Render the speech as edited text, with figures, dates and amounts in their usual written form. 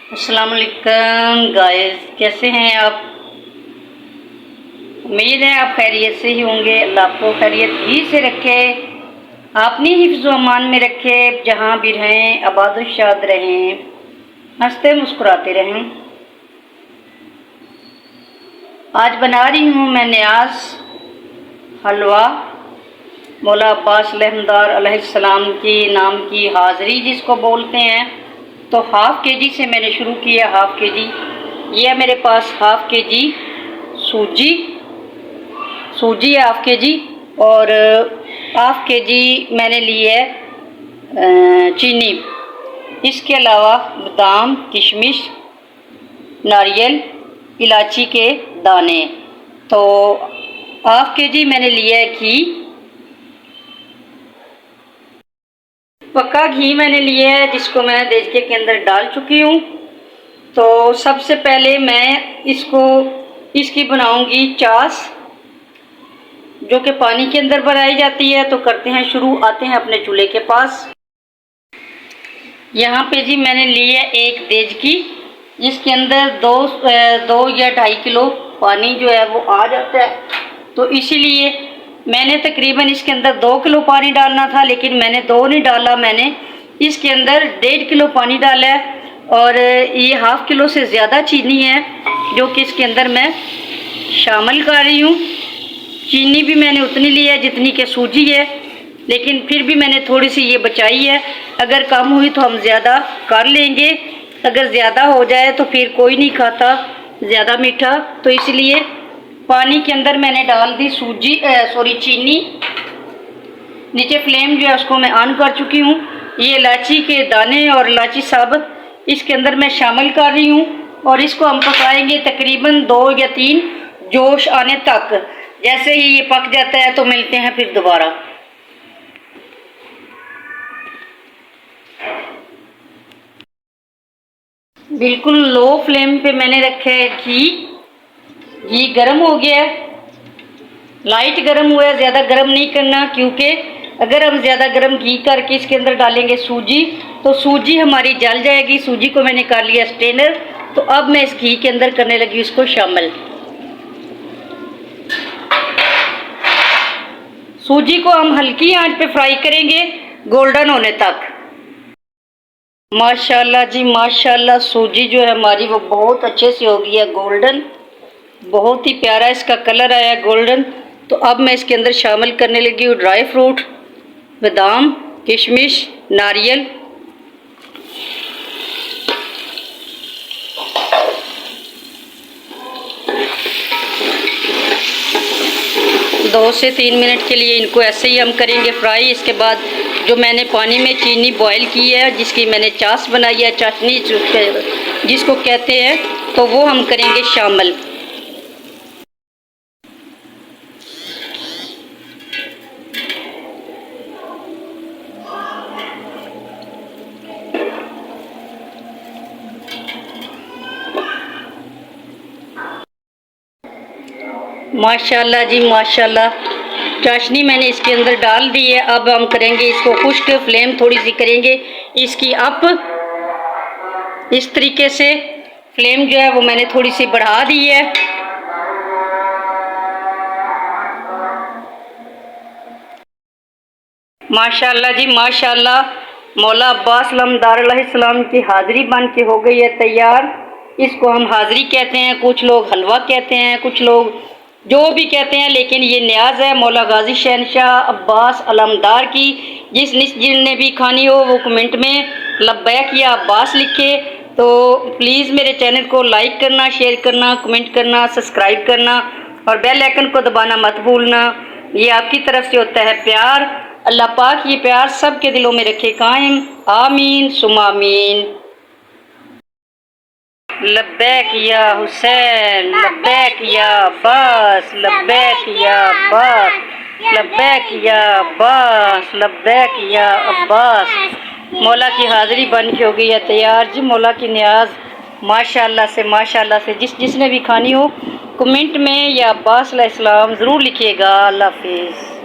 अस्सलाम वालेकुम गाइस, कैसे हैं आप। उम्मीद है आप खैरियत से ही होंगे। अल्लाह आपको खैरियत ही से रखे, अपनी हिफ्ज़ अमान में रखे, जहाँ भी रहें आबाद शाद रहें, हंसते मुस्कुराते रहें। आज बना रही हूँ मैं न्याज़ हलवा, मौला अब्बास लहमदार अलैहिस्सलाम की नाम की हाज़री जिसको बोलते हैं। तो हाफ़ के जी से मैंने शुरू किया। हाफ़ के जी ये है मेरे पास, हाफ़ के जी सूजी है हाफ़ के जी, और हाफ़ के जी मैंने ली है चीनी। इसके अलावा बादाम, किशमिश, नारियल, इलायची के दाने। तो हाफ़ के जी मैंने लिया है घी, पक्का घी मैंने लिया है जिसको मैं देचके के अंदर डाल चुकी हूँ। तो सबसे पहले मैं इसकी बनाऊंगी चाश, जो कि पानी के अंदर बनाई जाती है। तो करते हैं शुरू, आते हैं अपने चूल्हे के पास। यहाँ पे जी मैंने ली है एक देचकी, जिसके अंदर दो या 2.5 किलो पानी जो है वो आ जाता है। तो इसीलिए मैंने तकरीबन इसके अंदर 2 किलो पानी डालना था, लेकिन मैंने 2 नहीं डाला, मैंने इसके अंदर 1.5 किलो पानी डाला है। और ये हाफ़ किलो से ज़्यादा चीनी है जो कि इसके अंदर मैं शामिल कर रही हूँ। चीनी भी मैंने उतनी ली है जितनी कि सूजी है, लेकिन फिर भी मैंने थोड़ी सी ये बचाई है। अगर कम हुई तो हम ज़्यादा कर लेंगे, अगर ज़्यादा हो जाए तो फिर कोई नहीं खाता ज़्यादा मीठा। तो इसलिए पानी के अंदर मैंने डाल दी चीनी। नीचे फ्लेम जो है उसको मैं ऑन कर चुकी हूँ। ये इलायची के दाने और इलायची साबुत इसके अंदर मैं शामिल कर रही हूँ, और इसको हम पकाएंगे तकरीबन 2 या 3 जोश आने तक। जैसे ही ये पक जाता है तो मिलते हैं फिर दोबारा। बिल्कुल लो फ्लेम पे मैंने रखा है घी गर्म हो गया है, लाइट गर्म हुआ है, ज़्यादा गर्म नहीं करना, क्योंकि अगर हम ज़्यादा गर्म घी करके इसके अंदर डालेंगे सूजी तो सूजी हमारी जल जाएगी। सूजी को मैंने कर लिया स्ट्रेनर। तो अब मैं इस घी के अंदर करने लगी इसको शामिल। सूजी को हम हल्की आंच पे फ्राई करेंगे गोल्डन होने तक। माशाल्लाह जी माशाल्लाह, सूजी जो है हमारी वो बहुत अच्छे से हो गई है गोल्डन, बहुत ही प्यारा इसका कलर आया गोल्डन। तो अब मैं इसके अंदर शामिल करने लगी हूँ ड्राई फ्रूट, बादाम, किशमिश, नारियल। दो से 3 मिनट के लिए इनको ऐसे ही हम करेंगे फ्राई। इसके बाद जो मैंने पानी में चीनी बॉईल की है, जिसकी मैंने चाश बनाई है, चाशनी जिसको कहते हैं, तो वो हम करेंगे शामिल। माशाल्लाह जी माशाल्लाह, चाशनी मैंने इसके अंदर डाल दी है। अब हम करेंगे इसको खुश्क, फ्लेम थोड़ी सी करेंगे इसकी अप। इस तरीके से फ्लेम जो है वो मैंने थोड़ी सी बढ़ा दी है। माशाल्लाह जी माशाल्लाह, मौला अब्बास लहमदार अलैहिस्सलाम की हाज़री बन के हो गई है तैयार। इसको हम हाज़री कहते हैं, कुछ लोग हलवा कहते हैं, कुछ लोग जो भी कहते हैं, लेकिन ये न्याज़ है मौला गाजी शहनशाह अब्बास अलमदार की। जिसने भी खानी हो वो कमेंट में लब्बैक या अब्बास लिखे। तो प्लीज़ मेरे चैनल को लाइक करना, शेयर करना, कमेंट करना, सब्सक्राइब करना और बेल आइकन को दबाना मत भूलना। ये आपकी तरफ से होता है प्यार। अल्लाह पाक ये प्यार सब के दिलों में रखे कायम। आमीन सुम्मा आमीन। लब्बैक या हुसैन, लब्बैक या अब्बास, लब्बैक या अब्बास, लब्बैक या अब्बास, लब्बैक या अब्बास। मौला की हाज़री बन के हो गई है तैयार जी। मौला की न्याज़ माशाल्लाह से जिसने भी खानी हो कमेंट में या अब्बास अलैहिस्सलाम ज़रूर लिखिएगा। अल्लाह हाफ़िज़।